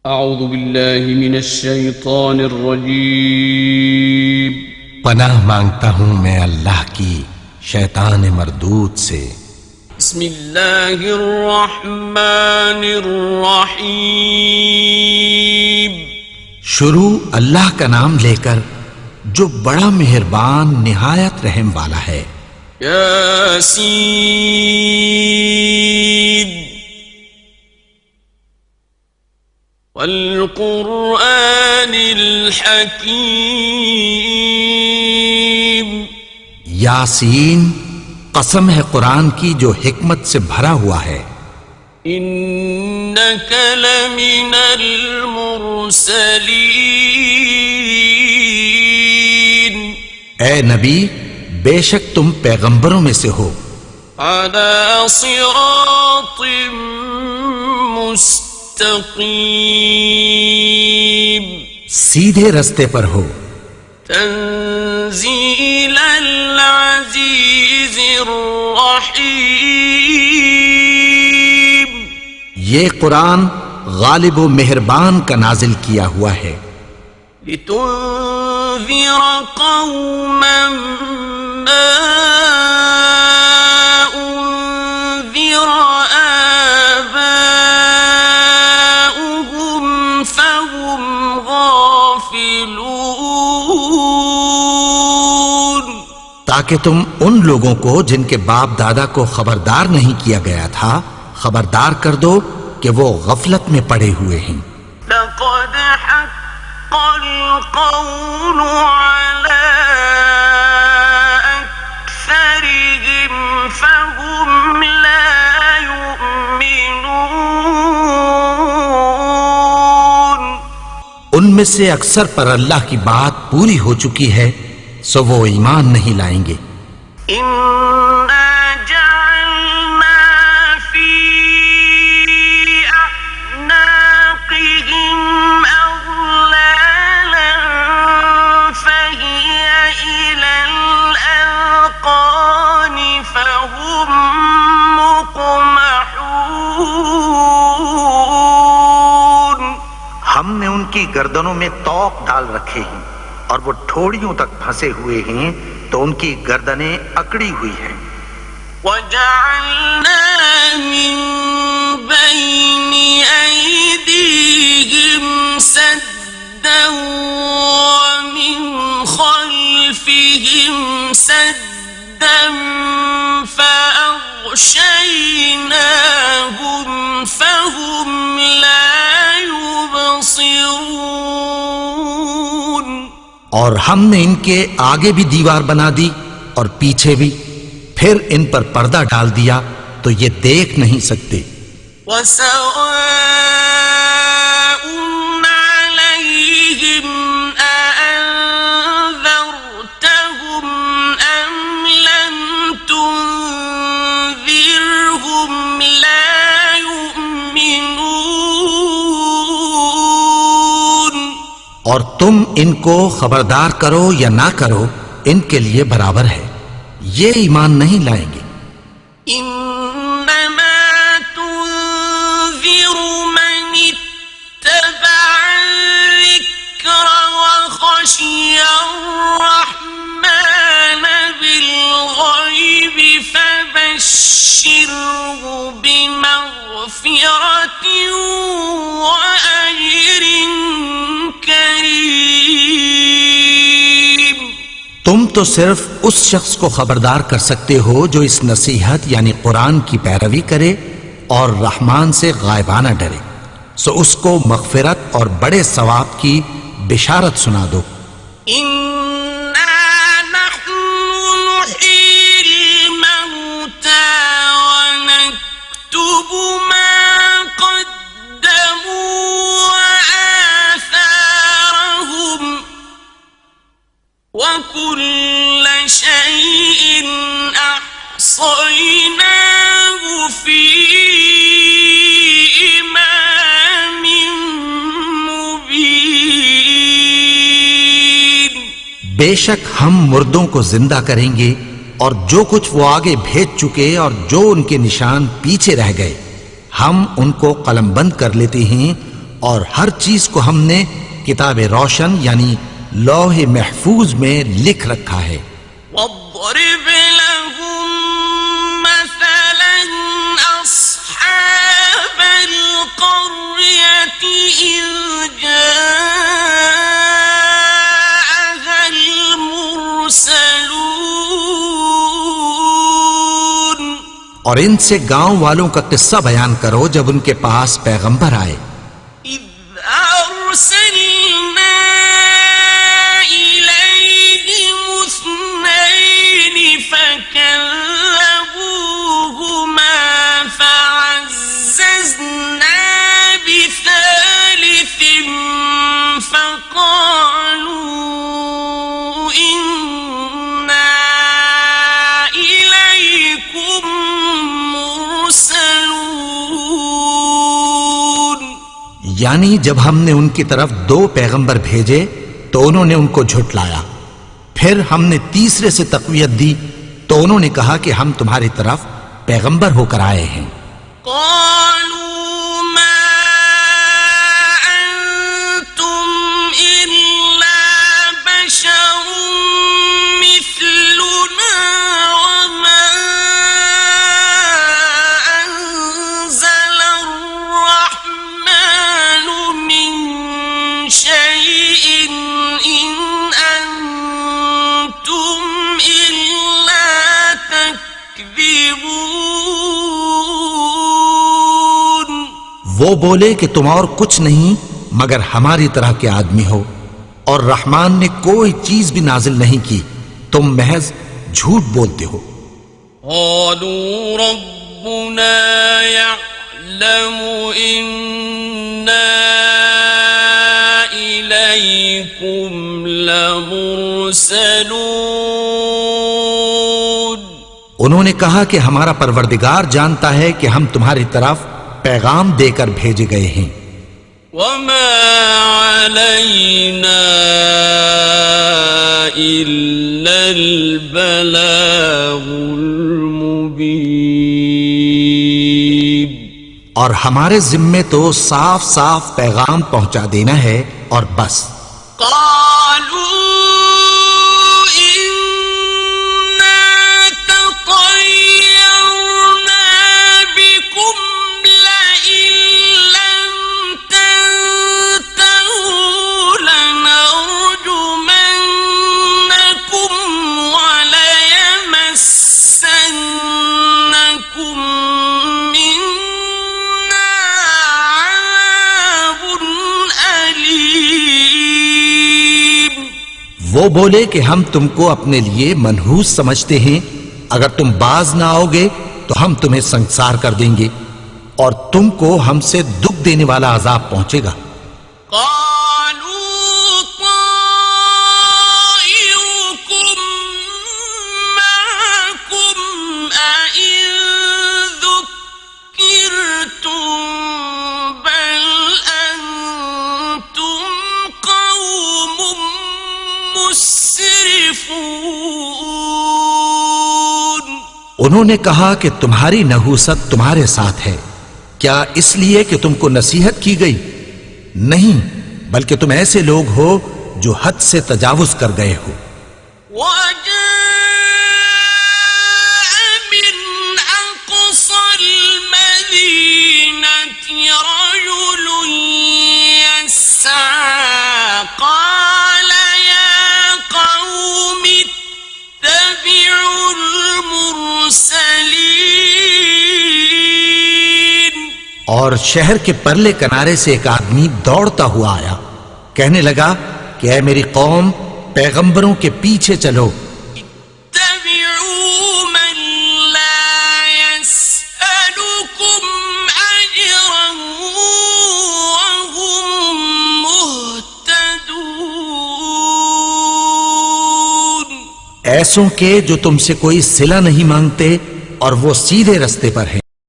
اعوذ باللہ من الشیطان الرجیم پناہ مانگتا ہوں میں اللہ کی شیطان مردود سے۔ بسم اللہ الرحمن الرحیم شروع اللہ کا نام لے کر جو بڑا مہربان نہایت رحم والا ہے۔ یاسین والقرآن الحکیم یاسین، قسم ہے قرآن کی جو حکمت سے بھرا ہوا ہے۔ انک لمن المرسلین اے نبی، بے شک تم پیغمبروں میں سے ہو۔ علی صراط مستقیم سیدھے رستے پر ہو۔ تنزیل العزیز الرحیم یہ قرآن غالب و مہربان کا نازل کیا ہوا ہے۔ لتنذر قوما ما انذر آباؤهم فهم غافلون تاکہ تم ان لوگوں کو جن کے باپ دادا کو خبردار نہیں کیا گیا تھا خبردار کر دو کہ وہ غفلت میں پڑے ہوئے ہیں۔ لقد حق القول على أكثرهم فهم لا يؤمنون ان میں سے اکثر پر اللہ کی بات پوری ہو چکی ہے سو وہ ایمان نہیں لائیں گے۔ إنا جعلنا في أعناقهم أغلالا فهي إلى الأذقان فهم مقمحون ہم نے ان کی گردنوں میں طوق ڈال رکھے ہیں اور وہ ٹھوڑیوں تک پھنسے ہوئے ہیں تو ان کی گردنیں اکڑی ہوئی ہیں۔ وَجَعَلْنَا مِن بَيْنِ أَيْدِيهِمْ سَدًّا وَمِنْ خَلْفِهِمْ سَدًّا فَأَغْشَيْنَاهُمْ فَهُمْ لَا يُبْصِرُونَ اور ہم نے ان کے آگے بھی دیوار بنا دی اور پیچھے بھی، پھر ان پر پردہ ڈال دیا تو یہ دیکھ نہیں سکتے۔ وَسَوَاءٌ عَلَيْهِمْ أَأَنذَرْتَهُمْ أَمْ لَمْ تُنذِرْهُمْ لَا يُؤْمِنُونَ اور تم ان کو خبردار کرو یا نہ کرو ان کے لیے برابر ہے، یہ ایمان نہیں لائیں گے۔ إنما تنذر من اتبع الذكر وخشي الرحمن بالغيب فبشره بمغفرة وأجر كريم تم تو صرف اس شخص کو خبردار کر سکتے ہو جو اس نصیحت یعنی قرآن کی پیروی کرے اور رحمان سے غائبانہ ڈرے، سو اس کو مغفرت اور بڑے ثواب کی بشارت سنا دو۔ إنا نحن نحيي الموتى ونكتب ما قدموا وآثارهم وكل شيء أحصيناه في إمام مبين بے شک ہم مردوں کو زندہ کریں گے اور جو کچھ وہ آگے بھیج چکے اور جو ان کے نشان پیچھے رہ گئے ہم ان کو قلم بند کر لیتے ہیں اور ہر چیز کو ہم نے کتاب روشن یعنی لوح محفوظ میں لکھ رکھا ہے. واضرب لهم مثلا أصحاب القرية إذ جاءها المرسلون اور ان سے گاؤں والوں کا قصہ بیان کرو جب ان کے پاس پیغمبر آئے. إذ أرسلنا إليهم اثنين فكذبوهما فعززنا بثالث فقالوا إنا إليكم مرسلون. یعنی جب ہم نے ان کی طرف 2 پیغمبر بھیجے تو انہوں نے ان کو جھٹلایا. پھر ہم نے تیسرے سے تقویت دی تو انہوں نے کہا کہ ہم تمہاری طرف پیغمبر ہو کر آئے ہیں. قالوا ما أنتم إلا بشر مثلنا وما أنزل الرحمن من شيء إن أنتم إلا تكذبون. وہ بولے کہ تم اور کچھ نہیں مگر ہماری طرح کے آدمی ہو اور رحمان نے کوئی چیز بھی نازل نہیں کی، تم محض جھوٹ بولتے ہو. قالوا ربنا يعلم إنا إليكم لمرسلون. انہوں نے کہا کہ ہمارا پروردگار جانتا ہے کہ ہم تمہاری طرف پیغام دے کر بھیجے گئے ہیں. وما علينا إلا البلاغ المبين. اور ہمارے ذمے تو صاف صاف پیغام پہنچا دینا ہے اور بس. قالوا إنا تطيرنا بكم لئن لم تنتهوا لنرجمنكم وليمسنكم منا عذاب أليم. وہ بولے کہ ہم تم کو اپنے لیے منحوس سمجھتے ہیں، اگر تم باز نہ آؤ گے تو ہم تمہیں سنسار کر دیں گے اور تم کو ہم سے دکھ دینے والا عذاب پہنچے گا. قالوا طائركم معكم أئن ذكرتم بل أنتم قوم مسرفون. انہوں نے کہا کہ تمہاری نحوست تمہارے ساتھ ہے، کیا اس لیے کہ تم کو نصیحت کی گئی؟ نہیں، بلکہ تم ایسے لوگ ہو جو حد سے تجاوز کر گئے ہو. وجاء من أقصى المدينة رجل يسعى قال يا قوم اتبعوا المرسلين. اور شہر کے پرلے کنارے سے ایک آدمی دوڑتا ہوا آیا، کہنے لگا کہ اے میری قوم، پیغمبروں کے پیچھے چلو. اتبعوا من لا يسألكم أجرا وهم مهتدون. ایسوں کے جو تم سے کوئی صلہ نہیں مانگتے اور وہ سیدھے رستے پر ہیں.